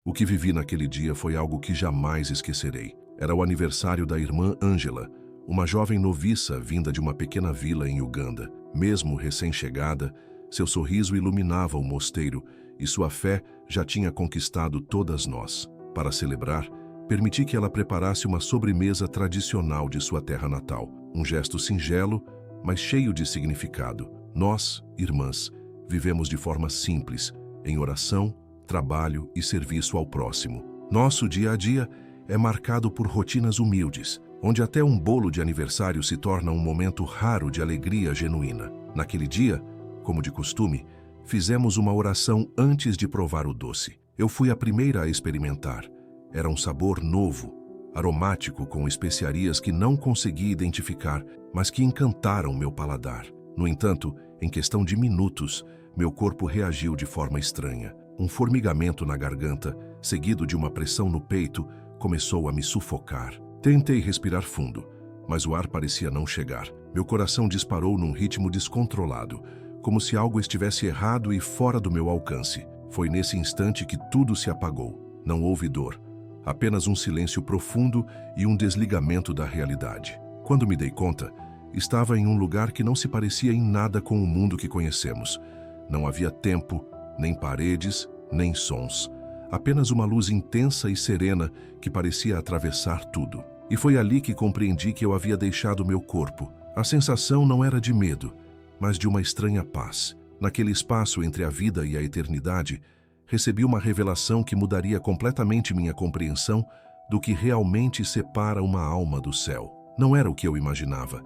O que vivi naquele dia foi algo que jamais esquecerei. Era o aniversário da irmã Ângela, uma jovem noviça vinda de uma pequena vila em Uganda. Mesmo recém-chegada, seu sorriso iluminava o mosteiro e sua fé já tinha conquistado todas nós. Para celebrar, permiti que ela preparasse uma sobremesa tradicional de sua terra natal. Um gesto singelo, mas cheio de significado. Nós, irmãs, vivemos de forma simples, em oração, trabalho e serviço ao próximo. Nosso dia a dia é marcado por rotinas humildes, onde até um bolo de aniversário se torna um momento raro de alegria genuína. Naquele dia, como de costume, fizemos uma oração antes de provar o doce. Eu fui a primeira a experimentar. Era um sabor novo, aromático com especiarias que não consegui identificar, mas que encantaram meu paladar. No entanto, em questão de minutos, meu corpo reagiu de forma estranha. Um formigamento na garganta, seguido de uma pressão no peito, começou a me sufocar. Tentei respirar fundo, mas o ar parecia não chegar. Meu coração disparou num ritmo descontrolado, como se algo estivesse errado e fora do meu alcance. Foi nesse instante que tudo se apagou. Não houve dor, apenas um silêncio profundo e um desligamento da realidade. Quando me dei conta, estava em um lugar que não se parecia em nada com o mundo que conhecemos. Não havia tempo, nem paredes, nem sons. Apenas uma luz intensa e serena que parecia atravessar tudo. E foi ali que compreendi que eu havia deixado meu corpo. A sensação não era de medo, mas de uma estranha paz. Naquele espaço entre a vida e a eternidade, recebi uma revelação que mudaria completamente minha compreensão do que realmente separa uma alma do céu. Não era o que eu imaginava.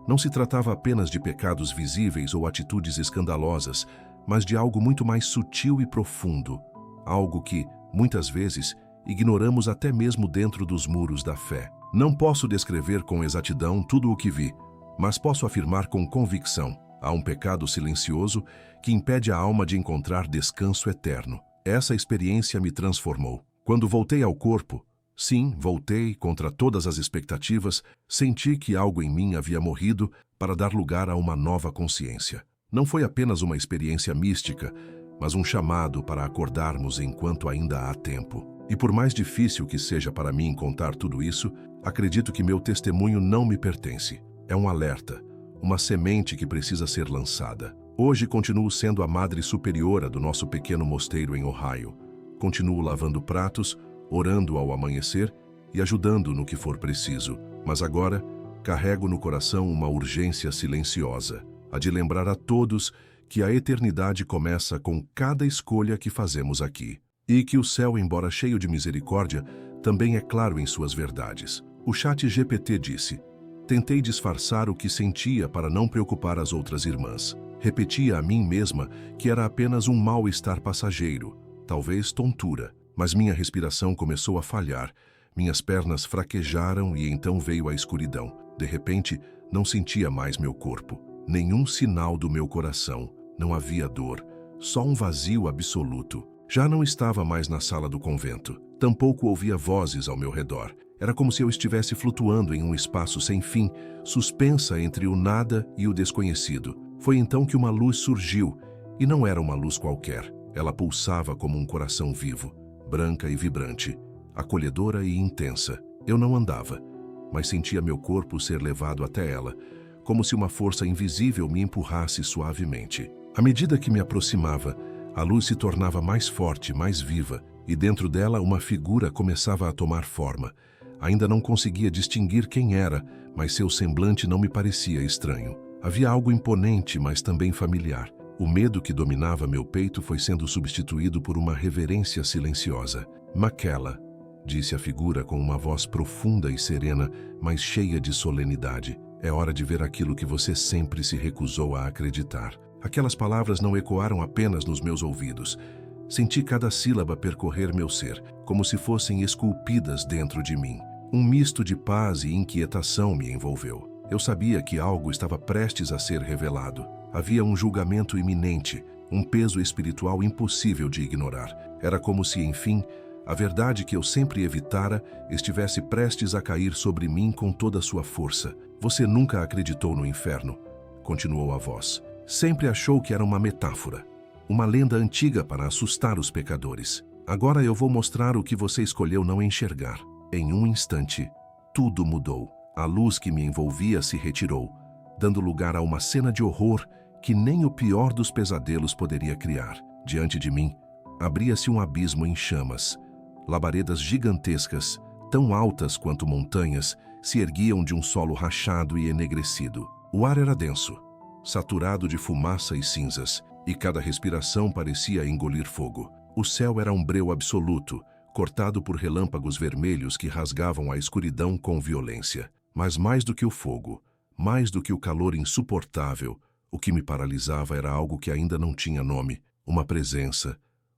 Não se tratava apenas de pecados visíveis ou atitudes escandalosas, mas de algo muito mais sutil e profundo. Algo que, muitas vezes, ignoramos até mesmo dentro dos muros da fé. Não posso descrever com exatidão tudo o que vi, mas posso afirmar com convicção: há um pecado silencioso que impede a alma de encontrar descanso eterno. Essa experiência me transformou. Quando voltei ao corpo, sim, voltei contra todas as expectativas, senti que algo em mim havia morrido para dar lugar a uma nova consciência. Não foi apenas uma experiência mística, mas um chamado para acordarmos enquanto ainda há tempo. E por mais difícil que seja para mim contar tudo isso, acredito que meu testemunho não me pertence. É um alerta, uma semente que precisa ser lançada. Hoje continuo sendo a madre superiora do nosso pequeno mosteiro em Ohio. Continuo lavando pratos, orando ao amanhecer e ajudando no que for preciso. Mas agora, carrego no coração uma urgência silenciosa, a de lembrar a todos que a eternidade começa com cada escolha que fazemos aqui. E que o céu, embora cheio de misericórdia, também é claro em suas verdades. O ChatGPT disse: tentei disfarçar o que sentia para não preocupar as outras irmãs. Repetia a mim mesma que era apenas um mal-estar passageiro, talvez tontura. Mas minha respiração começou a falhar, minhas pernas fraquejaram e então veio a escuridão. De repente, não sentia mais meu corpo, nenhum sinal do meu coração. Não havia dor, só um vazio absoluto. Já não estava mais na sala do convento. Tampouco ouvia vozes ao meu redor. Era como se eu estivesse flutuando em um espaço sem fim, suspensa entre o nada e o desconhecido. Foi então que uma luz surgiu, e não era uma luz qualquer. Ela pulsava como um coração vivo, branca e vibrante, acolhedora e intensa. Eu não andava, mas sentia meu corpo ser levado até ela, como se uma força invisível me empurrasse suavemente. À medida que me aproximava, a luz se tornava mais forte, mais viva, e dentro dela uma figura começava a tomar forma. Ainda não conseguia distinguir quem era, mas seu semblante não me parecia estranho. Havia algo imponente, mas também familiar. O medo que dominava meu peito foi sendo substituído por uma reverência silenciosa. Makela, disse a figura com uma voz profunda e serena, mas cheia de solenidade. É hora de ver aquilo que você sempre se recusou a acreditar. Aquelas palavras não ecoaram apenas nos meus ouvidos. Senti cada sílaba percorrer meu ser, como se fossem esculpidas dentro de mim. Um misto de paz e inquietação me envolveu. Eu sabia que algo estava prestes a ser revelado. Havia um julgamento iminente, um peso espiritual impossível de ignorar. Era como se, enfim, a verdade que eu sempre evitara estivesse prestes a cair sobre mim com toda a sua força. Você nunca acreditou no inferno, continuou a voz. Sempre achou que era uma metáfora, uma lenda antiga para assustar os pecadores. Agora eu vou mostrar o que você escolheu não enxergar. Em um instante, tudo mudou. A luz que me envolvia se retirou, dando lugar a uma cena de horror que nem o pior dos pesadelos poderia criar. Diante de mim, abria-se um abismo em chamas. Labaredas gigantescas, tão altas quanto montanhas, se erguiam de um solo rachado e enegrecido. O ar era denso, saturado de fumaça e cinzas, e cada respiração parecia engolir fogo. O céu era um breu absoluto, cortado por relâmpagos vermelhos que rasgavam a escuridão com violência. Mas mais do que o fogo, mais do que o calor insuportável, o que me paralisava era algo que ainda não tinha nome, uma presença,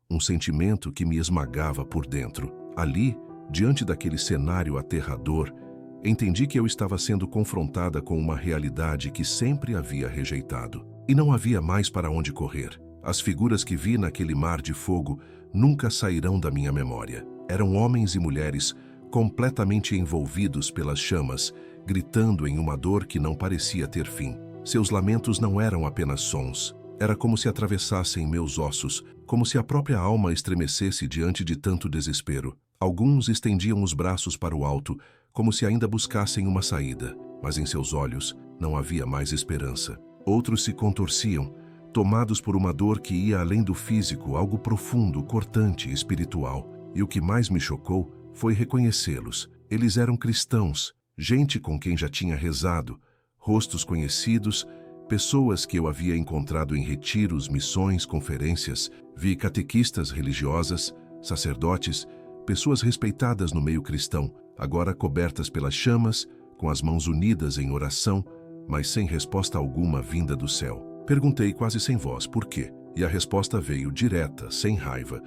um sentimento que me esmagava por dentro. Ali, diante daquele cenário aterrador, entendi que eu estava sendo confrontada com uma realidade que sempre havia rejeitado. E não havia mais para onde correr. As figuras que vi naquele mar de fogo nunca sairão da minha memória. Eram homens e mulheres completamente envolvidos pelas chamas, gritando em uma dor que não parecia ter fim. Seus lamentos não eram apenas sons. Era como se atravessassem meus ossos, como se a própria alma estremecesse diante de tanto desespero. Alguns estendiam os braços para o alto, como se ainda buscassem uma saída, mas em seus olhos não havia mais esperança. Outros se contorciam, tomados por uma dor que ia além do físico, algo profundo, cortante, espiritual. E o que mais me chocou foi reconhecê-los. Eles eram cristãos, gente com quem já tinha rezado, rostos conhecidos, pessoas que eu havia encontrado em retiros, missões, conferências. Vi catequistas religiosas, sacerdotes, pessoas respeitadas no meio cristão, agora cobertas pelas chamas, com as mãos unidas em oração, mas sem resposta alguma vinda do céu. Perguntei quase sem voz por quê, e a resposta veio direta, sem raiva,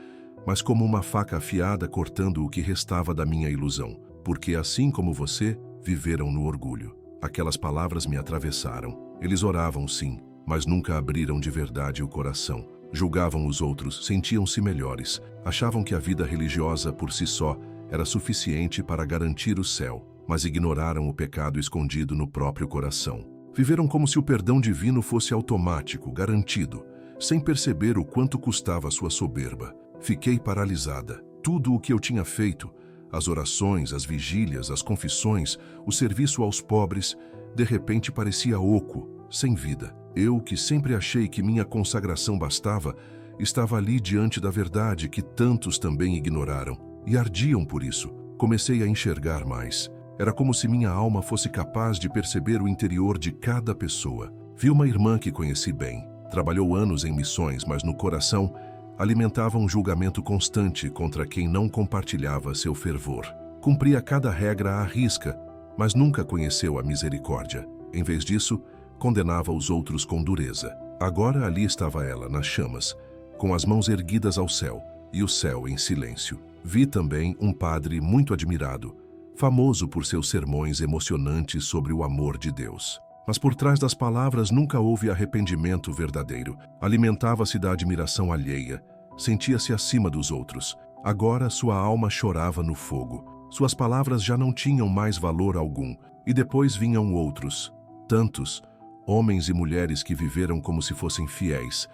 mas como uma faca afiada cortando o que restava da minha ilusão. Porque assim como você, viveram no orgulho. Aquelas palavras me atravessaram. Eles oravam sim, mas nunca abriram de verdade o coração. Julgavam os outros, sentiam-se melhores, achavam que a vida religiosa por si só era suficiente para garantir o céu, mas ignoraram o pecado escondido no próprio coração. Viveram como se o perdão divino fosse automático, garantido, sem perceber o quanto custava sua soberba. Fiquei paralisada. Tudo o que eu tinha feito, as orações, as vigílias, as confissões, o serviço aos pobres, de repente parecia oco, sem vida. Eu, que sempre achei que minha consagração bastava, estava ali diante da verdade que tantos também ignoraram, e ardiam por isso. Comecei a enxergar mais. Era como se minha alma fosse capaz de perceber o interior de cada pessoa. Vi uma irmã que conheci bem. Trabalhou anos em missões, mas no coração alimentava um julgamento constante contra quem não compartilhava seu fervor. Cumpria cada regra à risca, mas nunca conheceu a misericórdia. Em vez disso, condenava os outros com dureza. Agora ali estava ela, nas chamas, com as mãos erguidas ao céu, e o céu em silêncio. Vi também um padre muito admirado, famoso por seus sermões emocionantes sobre o amor de Deus. Mas por trás das palavras nunca houve arrependimento verdadeiro. Alimentava-se da admiração alheia, sentia-se acima dos outros. Agora sua alma chorava no fogo. Suas palavras já não tinham mais valor algum. E depois vinham outros, tantos, homens e mulheres que viveram como se fossem fiéis,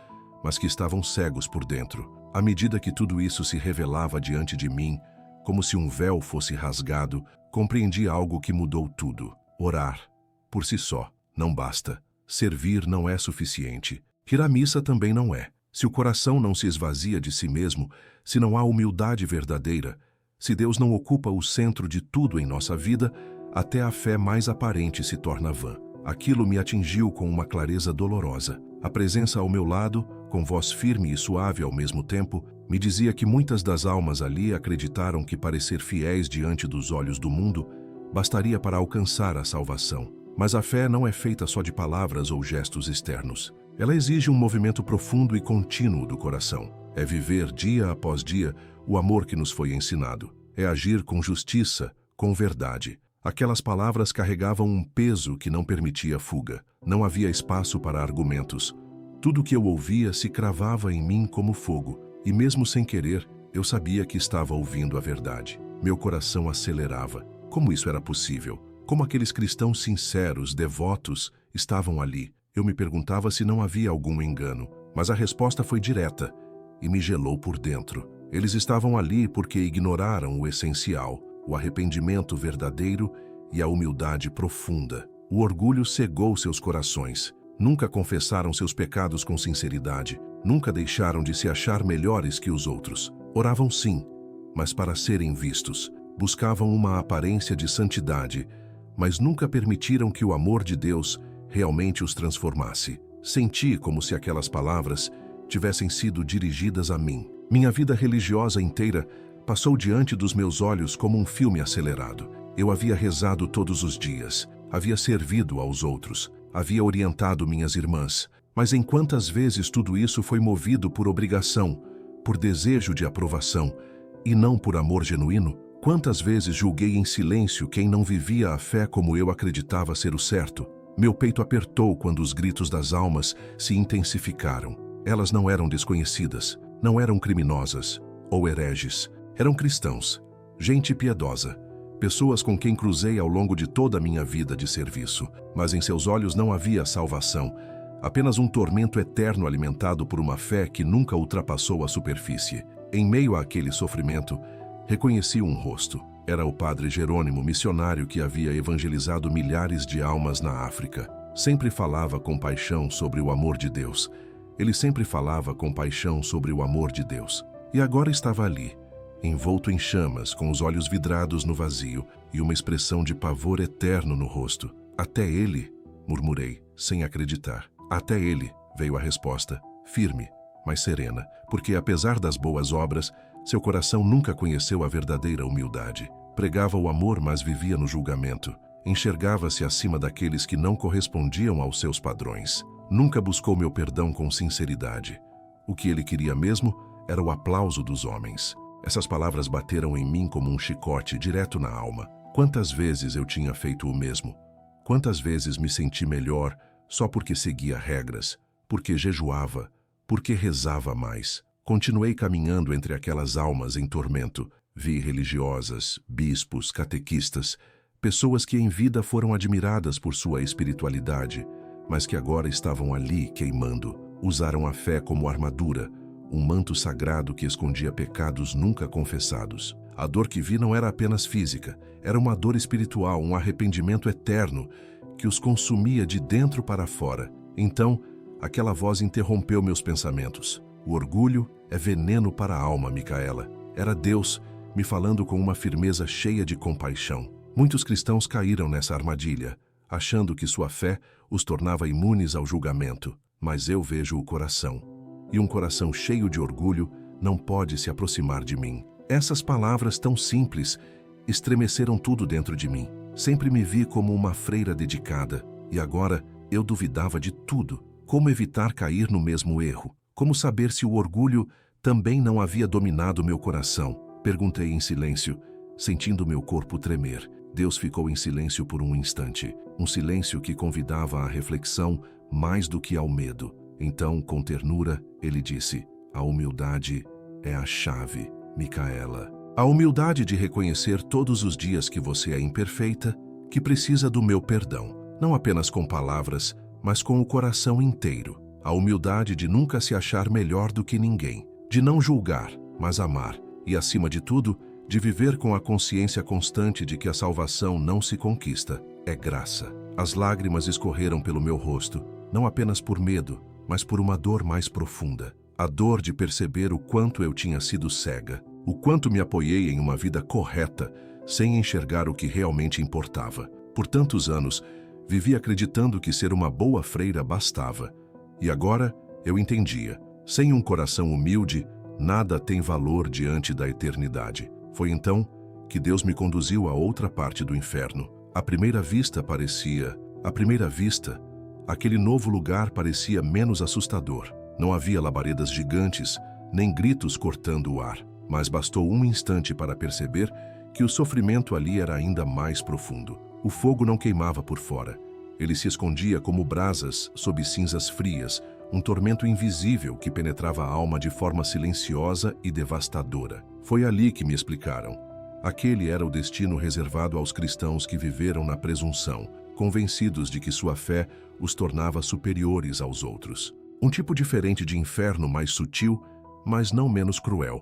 mas que estavam cegos por dentro. À medida que tudo isso se revelava diante de mim, como se um véu fosse rasgado, compreendi algo que mudou tudo. Orar, por si só, não basta. Servir não é suficiente. Ir à missa também não é. Se o coração não se esvazia de si mesmo, se não há humildade verdadeira, se Deus não ocupa o centro de tudo em nossa vida, até a fé mais aparente se torna vã. Aquilo me atingiu com uma clareza dolorosa. A presença ao meu lado, com voz firme e suave ao mesmo tempo, me dizia que muitas das almas ali acreditaram que parecer fiéis diante dos olhos do mundo bastaria para alcançar a salvação. Mas a fé não é feita só de palavras ou gestos externos. Ela exige um movimento profundo e contínuo do coração. É viver dia após dia o amor que nos foi ensinado. É agir com justiça, com verdade. Aquelas palavras carregavam um peso que não permitia fuga. Não havia espaço para argumentos. Tudo que eu ouvia se cravava em mim como fogo. E mesmo sem querer, eu sabia que estava ouvindo a verdade. Meu coração acelerava. Como isso era possível? Como aqueles cristãos sinceros, devotos, estavam ali? Eu me perguntava se não havia algum engano. Mas a resposta foi direta e me gelou por dentro. Eles estavam ali porque ignoraram o essencial, o arrependimento verdadeiro e a humildade profunda. O orgulho cegou seus corações. Nunca confessaram seus pecados com sinceridade. Nunca deixaram de se achar melhores que os outros. Oravam sim, mas para serem vistos. Buscavam uma aparência de santidade, mas nunca permitiram que o amor de Deus realmente os transformasse. Senti como se aquelas palavras tivessem sido dirigidas a mim. Minha vida religiosa inteira passou diante dos meus olhos como um filme acelerado. Eu havia rezado todos os dias, havia servido aos outros, havia orientado minhas irmãs. Mas em quantas vezes tudo isso foi movido por obrigação, por desejo de aprovação, e não por amor genuíno? Quantas vezes julguei em silêncio quem não vivia a fé como eu acreditava ser o certo? Meu peito apertou quando os gritos das almas se intensificaram. Elas não eram desconhecidas, não eram criminosas ou hereges. Eram cristãos, gente piedosa, pessoas com quem cruzei ao longo de toda a minha vida de serviço. Mas em seus olhos não havia salvação, apenas um tormento eterno alimentado por uma fé que nunca ultrapassou a superfície. Em meio àquele sofrimento, reconheci um rosto. Era o padre Jerônimo, missionário que havia evangelizado milhares de almas na África. Sempre falava com paixão sobre o amor de Deus. Ele sempre falava com paixão sobre o amor de Deus. E agora estava ali, envolto em chamas, com os olhos vidrados no vazio e uma expressão de pavor eterno no rosto. Até ele, murmurei, sem acreditar. Até ele, veio a resposta, firme, mas serena, porque apesar das boas obras, seu coração nunca conheceu a verdadeira humildade. Pregava o amor, mas vivia no julgamento. Enxergava-se acima daqueles que não correspondiam aos seus padrões. Nunca buscou meu perdão com sinceridade. O que ele queria mesmo era o aplauso dos homens. Essas palavras bateram em mim como um chicote direto na alma. Quantas vezes eu tinha feito o mesmo? Quantas vezes me senti melhor só porque seguia regras, porque jejuava, porque rezava mais? Continuei caminhando entre aquelas almas em tormento. Vi religiosas, bispos, catequistas, pessoas que em vida foram admiradas por sua espiritualidade, mas que agora estavam ali queimando. Usaram a fé como armadura, um manto sagrado que escondia pecados nunca confessados. A dor que vi não era apenas física, era uma dor espiritual, um arrependimento eterno que os consumia de dentro para fora. Então, aquela voz interrompeu meus pensamentos. O orgulho é veneno para a alma, Micaela. Era Deus me falando com uma firmeza cheia de compaixão. Muitos cristãos caíram nessa armadilha, achando que sua fé os tornava imunes ao julgamento. Mas eu vejo o coração. E um coração cheio de orgulho não pode se aproximar de mim. Essas palavras tão simples estremeceram tudo dentro de mim. Sempre me vi como uma freira dedicada, e agora eu duvidava de tudo. Como evitar cair no mesmo erro? Como saber se o orgulho também não havia dominado meu coração? Perguntei em silêncio, sentindo meu corpo tremer. Deus ficou em silêncio por um instante, um silêncio que convidava à reflexão mais do que ao medo. Então, com ternura, ele disse: a humildade é a chave, Micaela. A humildade de reconhecer todos os dias que você é imperfeita, que precisa do meu perdão, não apenas com palavras, mas com o coração inteiro. A humildade de nunca se achar melhor do que ninguém, de não julgar, mas amar, e acima de tudo, de viver com a consciência constante de que a salvação não se conquista, é graça. As lágrimas escorreram pelo meu rosto, não apenas por medo, mas por uma dor mais profunda. A dor de perceber o quanto eu tinha sido cega, o quanto me apoiei em uma vida correta, sem enxergar o que realmente importava. Por tantos anos, vivi acreditando que ser uma boa freira bastava. E agora eu entendia. Sem um coração humilde, nada tem valor diante da eternidade. Foi então que Deus me conduziu a outra parte do inferno. À primeira vista, aquele novo lugar parecia menos assustador. Não havia labaredas gigantes, nem gritos cortando o ar. Mas bastou um instante para perceber que o sofrimento ali era ainda mais profundo. O fogo não queimava por fora. Ele se escondia como brasas sob cinzas frias, um tormento invisível que penetrava a alma de forma silenciosa e devastadora. Foi ali que me explicaram. Aquele era o destino reservado aos cristãos que viveram na presunção, convencidos de que sua fé os tornava superiores aos outros. Um tipo diferente de inferno mais sutil, mas não menos cruel.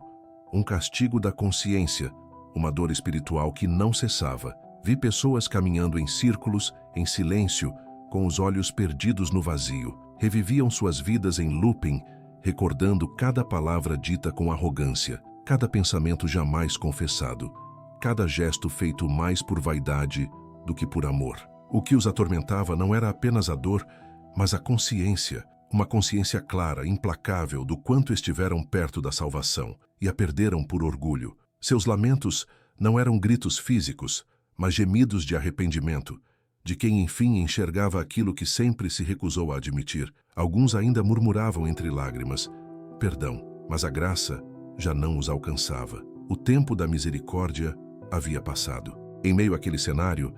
um castigo da consciência, uma dor espiritual que não cessava. Vi pessoas caminhando em círculos, em silêncio, com os olhos perdidos no vazio. Reviviam suas vidas em looping, recordando cada palavra dita com arrogância, cada pensamento jamais confessado, cada gesto feito mais por vaidade do que por amor. O que os atormentava não era apenas a dor, mas a consciência, uma consciência clara, implacável do quanto estiveram perto da salvação e a perderam por orgulho. Seus lamentos não eram gritos físicos, mas gemidos de arrependimento, de quem enfim enxergava aquilo que sempre se recusou a admitir. Alguns ainda murmuravam entre lágrimas: perdão, mas a graça já não os alcançava. O tempo da misericórdia havia passado. Em meio àquele cenário,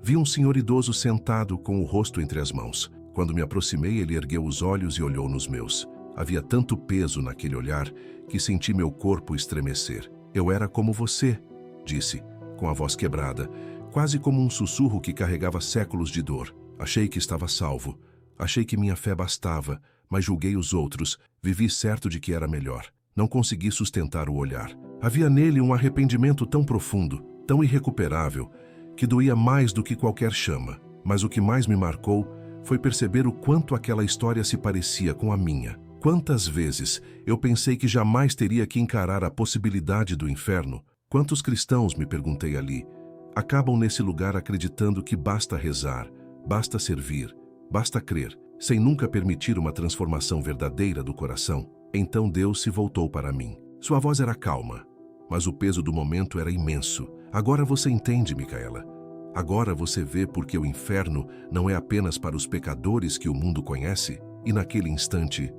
vi um senhor idoso sentado com o rosto entre as mãos. Quando me aproximei, ele ergueu os olhos e olhou nos meus. Havia tanto peso naquele olhar que senti meu corpo estremecer. Eu era como você, disse, com a voz quebrada, quase como um sussurro que carregava séculos de dor. Achei que estava salvo. Achei que minha fé bastava, mas julguei os outros. Vivi certo de que era melhor. Não consegui sustentar o olhar. Havia nele um arrependimento tão profundo, tão irrecuperável, que doía mais do que qualquer chama. Mas o que mais me marcou foi perceber o quanto aquela história se parecia com a minha. Quantas vezes eu pensei que jamais teria que encarar a possibilidade do inferno? Quantos cristãos, me perguntei ali, acabam nesse lugar acreditando que basta rezar, basta servir, basta crer, sem nunca permitir uma transformação verdadeira do coração? Então Deus se voltou para mim. Sua voz era calma, mas o peso do momento era imenso. Agora você entende, Micaela. Agora você vê porque o inferno não é apenas para os pecadores que o mundo conhece? E naquele instante,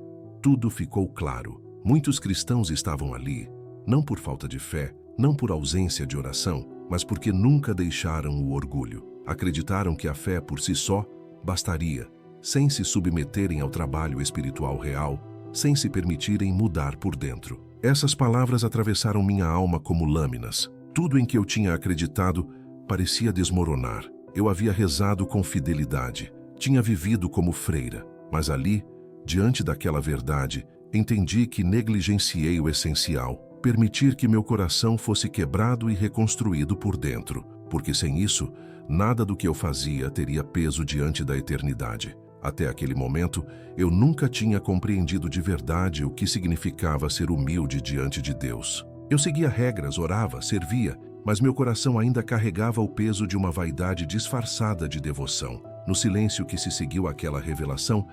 tudo ficou claro. Muitos cristãos estavam ali, não por falta de fé, não por ausência de oração, mas porque nunca deixaram o orgulho. Acreditaram que a fé por si só bastaria, sem se submeterem ao trabalho espiritual real, sem se permitirem mudar por dentro. Essas palavras atravessaram minha alma como lâminas. Tudo em que eu tinha acreditado parecia desmoronar. Eu havia rezado com fidelidade, tinha vivido como freira, mas ali, diante daquela verdade, entendi que negligenciei o essencial, permitir que meu coração fosse quebrado e reconstruído por dentro, porque sem isso, nada do que eu fazia teria peso diante da eternidade. Até aquele momento, eu nunca tinha compreendido de verdade o que significava ser humilde diante de Deus. Eu seguia regras, orava, servia, mas meu coração ainda carregava o peso de uma vaidade disfarçada de devoção. No silêncio que se seguiu àquela revelação,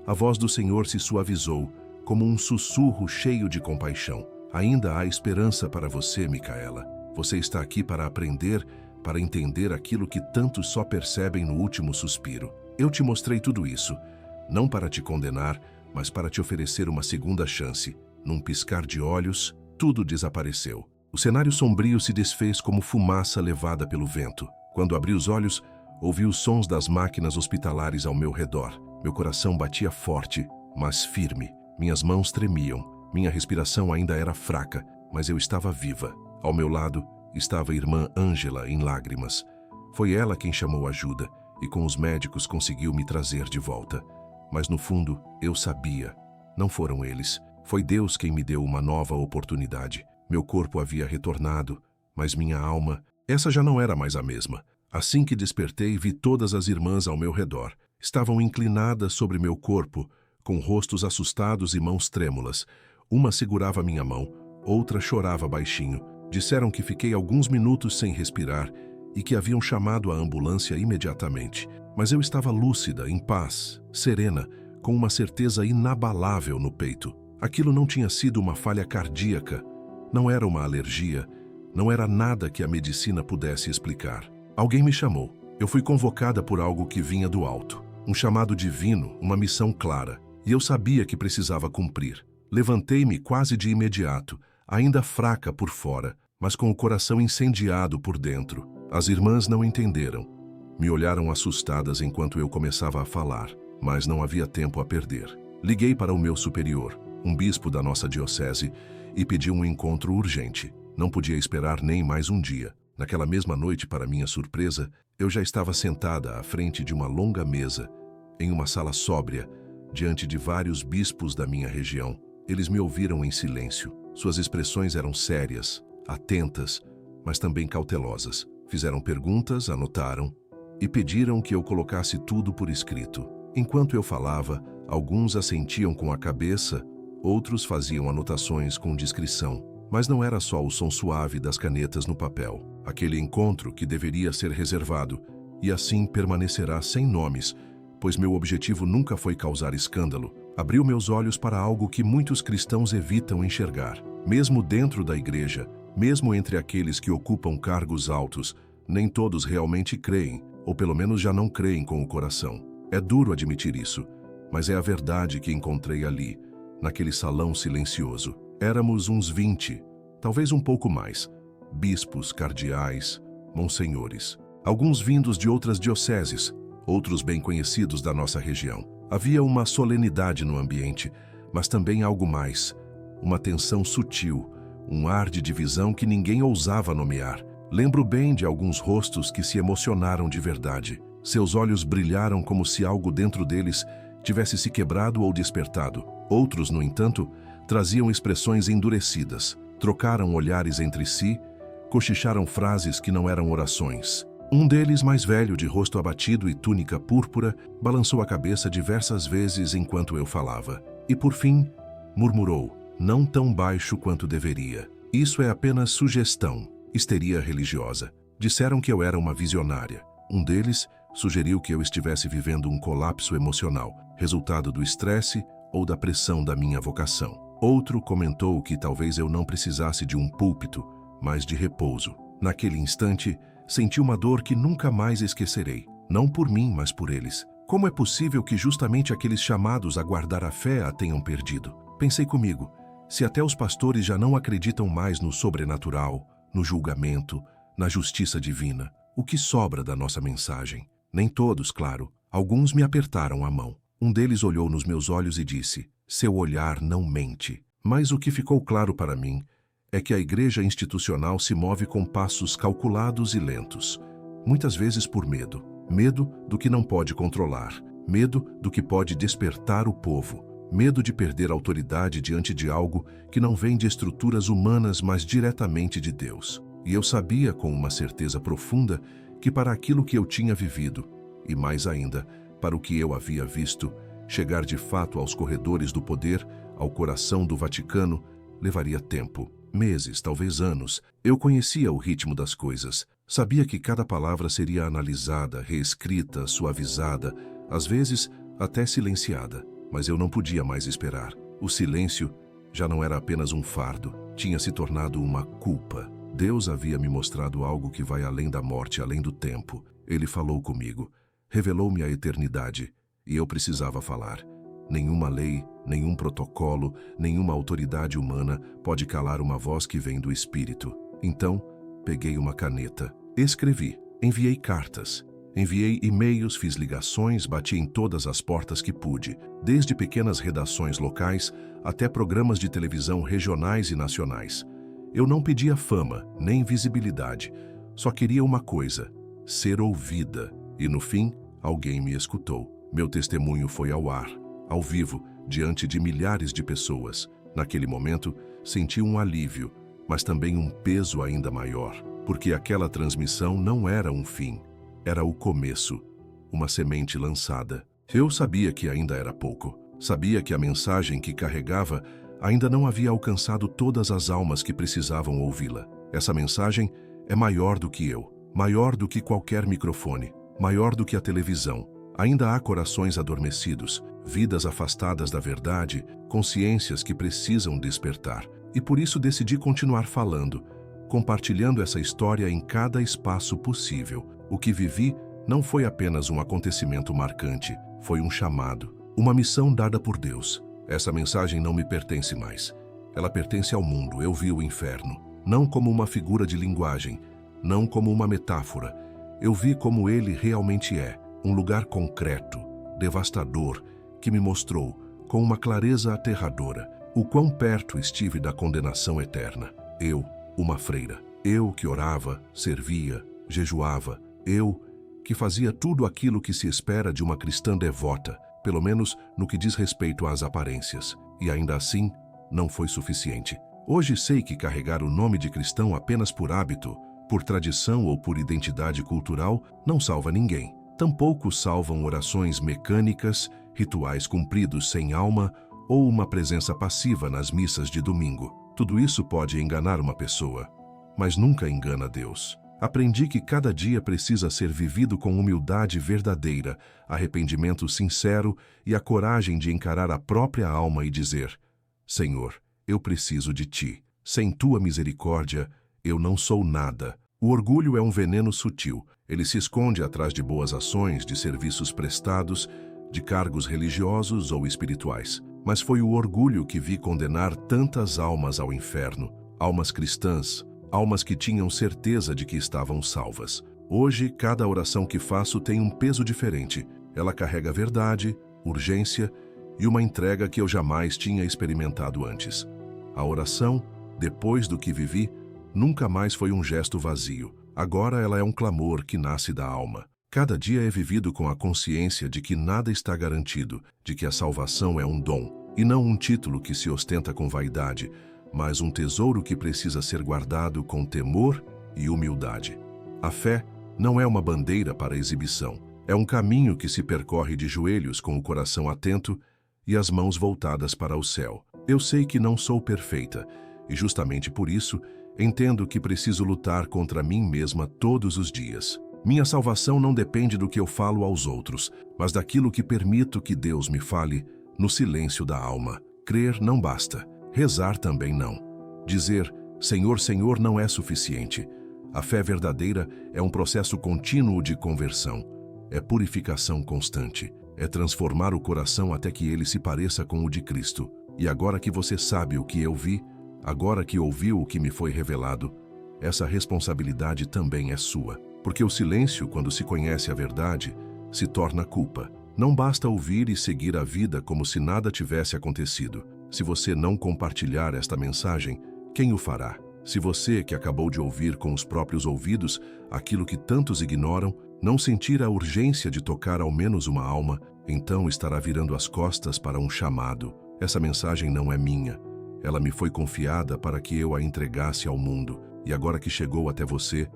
a voz do Senhor se suavizou, como um sussurro cheio de compaixão. Ainda há esperança para você, Micaela. Você está aqui para aprender, para entender aquilo que tantos só percebem no último suspiro. Eu te mostrei tudo isso, não para te condenar, mas para te oferecer uma segunda chance. Num piscar de olhos, tudo desapareceu. O cenário sombrio se desfez como fumaça levada pelo vento. Quando abri os olhos, ouvi os sons das máquinas hospitalares ao meu redor. Meu coração batia forte, mas firme. Minhas mãos tremiam. Minha respiração ainda era fraca, mas eu estava viva. Ao meu lado estava a irmã Ângela em lágrimas. Foi ela quem chamou ajuda e com os médicos conseguiu me trazer de volta. Mas no fundo, eu sabia. Não foram eles. Foi Deus quem me deu uma nova oportunidade. Meu corpo havia retornado, mas minha alma, essa já não era mais a mesma. Assim que despertei, vi todas as irmãs ao meu redor. Estavam inclinadas sobre meu corpo, com rostos assustados e mãos trêmulas. Uma segurava minha mão, outra chorava baixinho. Disseram que fiquei alguns minutos sem respirar e que haviam chamado a ambulância imediatamente. Mas eu estava lúcida, em paz, serena, com uma certeza inabalável no peito. Aquilo não tinha sido uma falha cardíaca, não era uma alergia, não era nada que a medicina pudesse explicar. Alguém me chamou. Eu fui convocada por algo que vinha do alto. Um chamado divino, uma missão clara. E eu sabia que precisava cumprir. Levantei-me quase de imediato, ainda fraca por fora, mas com o coração incendiado por dentro. As irmãs não entenderam. Me olharam assustadas enquanto eu começava a falar, mas não havia tempo a perder. Liguei para o meu superior, um bispo da nossa diocese, e pedi um encontro urgente. Não podia esperar nem mais um dia. Naquela mesma noite, para minha surpresa, eu já estava sentada à frente de uma longa mesa, em uma sala sóbria, diante de vários bispos da minha região. Eles me ouviram em silêncio. Suas expressões eram sérias, atentas, mas também cautelosas. Fizeram perguntas, anotaram e pediram que eu colocasse tudo por escrito. Enquanto eu falava, alguns assentiam com a cabeça, outros faziam anotações com discrição. Mas não era só o som suave das canetas no papel. Aquele encontro que deveria ser reservado, e assim permanecerá sem nomes, pois meu objetivo nunca foi causar escândalo, abriu meus olhos para algo que muitos cristãos evitam enxergar. Mesmo dentro da igreja, mesmo entre aqueles que ocupam cargos altos, nem todos realmente creem, ou pelo menos já não creem com o coração. É duro admitir isso, mas é a verdade que encontrei ali, naquele salão silencioso. Éramos uns 20, talvez um pouco mais, bispos, cardeais, monsenhores. Alguns vindos de outras dioceses, outros bem conhecidos da nossa região. Havia uma solenidade no ambiente, mas também algo mais, uma tensão sutil, um ar de divisão que ninguém ousava nomear. Lembro bem de alguns rostos que se emocionaram de verdade. Seus olhos brilharam como se algo dentro deles tivesse se quebrado ou despertado. Outros, no entanto, traziam expressões endurecidas, trocaram olhares entre si, cochicharam frases que não eram orações. Um deles, mais velho, de rosto abatido e túnica púrpura, balançou a cabeça diversas vezes enquanto eu falava. E, por fim, murmurou, não tão baixo quanto deveria. Isso é apenas sugestão, histeria religiosa. Disseram que eu era uma visionária. Um deles sugeriu que eu estivesse vivendo um colapso emocional, resultado do estresse ou da pressão da minha vocação. Outro comentou que talvez eu não precisasse de um púlpito, mas de repouso. Naquele instante, senti uma dor que nunca mais esquecerei. Não por mim, mas por eles. Como é possível que justamente aqueles chamados a guardar a fé a tenham perdido? Pensei comigo, se até os pastores já não acreditam mais no sobrenatural, no julgamento, na justiça divina, o que sobra da nossa mensagem? Nem todos, claro. Alguns me apertaram a mão. Um deles olhou nos meus olhos e disse, seu olhar não mente. Mas o que ficou claro para mim é que a igreja institucional se move com passos calculados e lentos, muitas vezes por medo. Medo do que não pode controlar, medo do que pode despertar o povo, medo de perder autoridade diante de algo que não vem de estruturas humanas, mas diretamente de Deus. E eu sabia com uma certeza profunda que para aquilo que eu tinha vivido, e mais ainda, para o que eu havia visto, chegar de fato aos corredores do poder, ao coração do Vaticano, levaria tempo. Meses, talvez anos. Eu conhecia o ritmo das coisas. Sabia que cada palavra seria analisada, reescrita, suavizada, às vezes até silenciada. Mas eu não podia mais esperar. O silêncio já não era apenas um fardo, tinha se tornado uma culpa. Deus havia me mostrado algo que vai além da morte, além do tempo. Ele falou comigo, revelou-me a eternidade, e eu precisava falar. Nenhuma lei, nenhum protocolo, nenhuma autoridade humana pode calar uma voz que vem do Espírito. Então, peguei uma caneta. Escrevi, enviei cartas, enviei e-mails, fiz ligações, bati em todas as portas que pude, desde pequenas redações locais até programas de televisão regionais e nacionais. Eu não pedia fama, nem visibilidade, só queria uma coisa, ser ouvida. E no fim, alguém me escutou. Meu testemunho foi ao ar, ao vivo, diante de milhares de pessoas. Naquele momento, senti um alívio, mas também um peso ainda maior, porque aquela transmissão não era um fim, era o começo, uma semente lançada. Eu sabia que ainda era pouco, sabia que a mensagem que carregava ainda não havia alcançado todas as almas que precisavam ouvi-la. Essa mensagem é maior do que eu, maior do que qualquer microfone, maior do que a televisão. Ainda há corações adormecidos, vidas afastadas da verdade, consciências que precisam despertar. E por isso decidi continuar falando, compartilhando essa história em cada espaço possível. O que vivi não foi apenas um acontecimento marcante, foi um chamado, uma missão dada por Deus. Essa mensagem não me pertence mais. Ela pertence ao mundo. Eu vi o inferno, não como uma figura de linguagem, não como uma metáfora. Eu vi como ele realmente é. Um lugar concreto, devastador, que me mostrou, com uma clareza aterradora, o quão perto estive da condenação eterna. Eu, uma freira. Eu que orava, servia, jejuava. Eu que fazia tudo aquilo que se espera de uma cristã devota, pelo menos no que diz respeito às aparências. E ainda assim, não foi suficiente. Hoje sei que carregar o nome de cristão apenas por hábito, por tradição ou por identidade cultural não salva ninguém. Tampouco salvam orações mecânicas, rituais cumpridos sem alma ou uma presença passiva nas missas de domingo. Tudo isso pode enganar uma pessoa, mas nunca engana Deus. Aprendi que cada dia precisa ser vivido com humildade verdadeira, arrependimento sincero e a coragem de encarar a própria alma e dizer: Senhor, eu preciso de Ti. Sem Tua misericórdia, eu não sou nada. O orgulho é um veneno sutil. Ele se esconde atrás de boas ações, de serviços prestados, de cargos religiosos ou espirituais. Mas foi o orgulho que vi condenar tantas almas ao inferno. Almas cristãs, almas que tinham certeza de que estavam salvas. Hoje, cada oração que faço tem um peso diferente. Ela carrega verdade, urgência e uma entrega que eu jamais tinha experimentado antes. A oração, depois do que vivi, nunca mais foi um gesto vazio. Agora ela é um clamor que nasce da alma. Cada dia é vivido com a consciência de que nada está garantido, de que a salvação é um dom, e não um título que se ostenta com vaidade, mas um tesouro que precisa ser guardado com temor e humildade. A fé não é uma bandeira para exibição. É um caminho que se percorre de joelhos com o coração atento e as mãos voltadas para o céu. Eu sei que não sou perfeita, e justamente por isso, entendo que preciso lutar contra mim mesma todos os dias. Minha salvação não depende do que eu falo aos outros, mas daquilo que permito que Deus me fale no silêncio da alma. Crer não basta. Rezar também não. Dizer Senhor, Senhor não é suficiente. A fé verdadeira é um processo contínuo de conversão. É purificação constante. É transformar o coração até que ele se pareça com o de Cristo. E agora que você sabe o que eu vi, agora que ouviu o que me foi revelado, essa responsabilidade também é sua. Porque o silêncio, quando se conhece a verdade, se torna culpa. Não basta ouvir e seguir a vida como se nada tivesse acontecido. Se você não compartilhar esta mensagem, quem o fará? Se você, que acabou de ouvir com os próprios ouvidos aquilo que tantos ignoram, não sentir a urgência de tocar ao menos uma alma, então estará virando as costas para um chamado. Essa mensagem não é minha. Ela me foi confiada para que eu a entregasse ao mundo. E agora que chegou até você,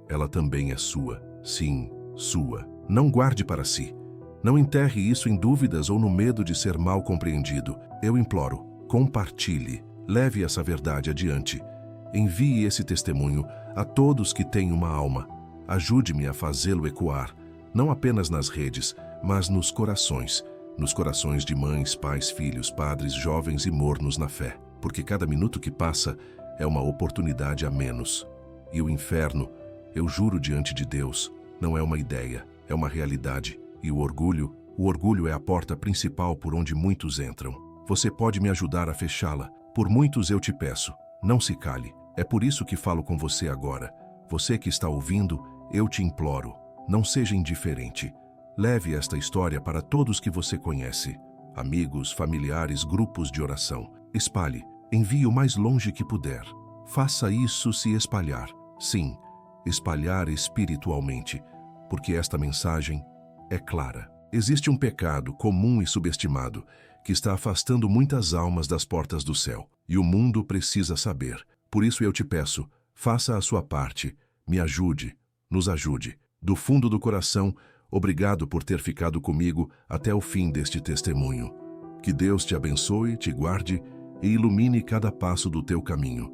ela também é sua. Sim, sua. Não guarde para si. Não enterre isso em dúvidas ou no medo de ser mal compreendido. Eu imploro, compartilhe, leve essa verdade adiante. Envie esse testemunho a todos que têm uma alma. Ajude-me a fazê-lo ecoar, não apenas nas redes, mas nos corações de mães, pais, filhos, padres, jovens e mornos na fé. Porque cada minuto que passa é uma oportunidade a menos. E o inferno, eu juro diante de Deus, não é uma ideia, é uma realidade. E o orgulho é a porta principal por onde muitos entram. Você pode me ajudar a fechá-la. Por muitos eu te peço, não se cale. É por isso que falo com você agora. Você que está ouvindo, eu te imploro, não seja indiferente. Leve esta história para todos que você conhece. Amigos, familiares, grupos de oração. Espalhe, envie o mais longe que puder. Faça isso se espalhar. Sim, espalhar espiritualmente, porque esta mensagem é clara. Existe um pecado comum e subestimado que está afastando muitas almas das portas do céu. E o mundo precisa saber. Por isso eu te peço, faça a sua parte, me ajude, nos ajude. Do fundo do coração, obrigado por ter ficado comigo até o fim deste testemunho. Que Deus te abençoe, te guarde e ilumine cada passo do teu caminho.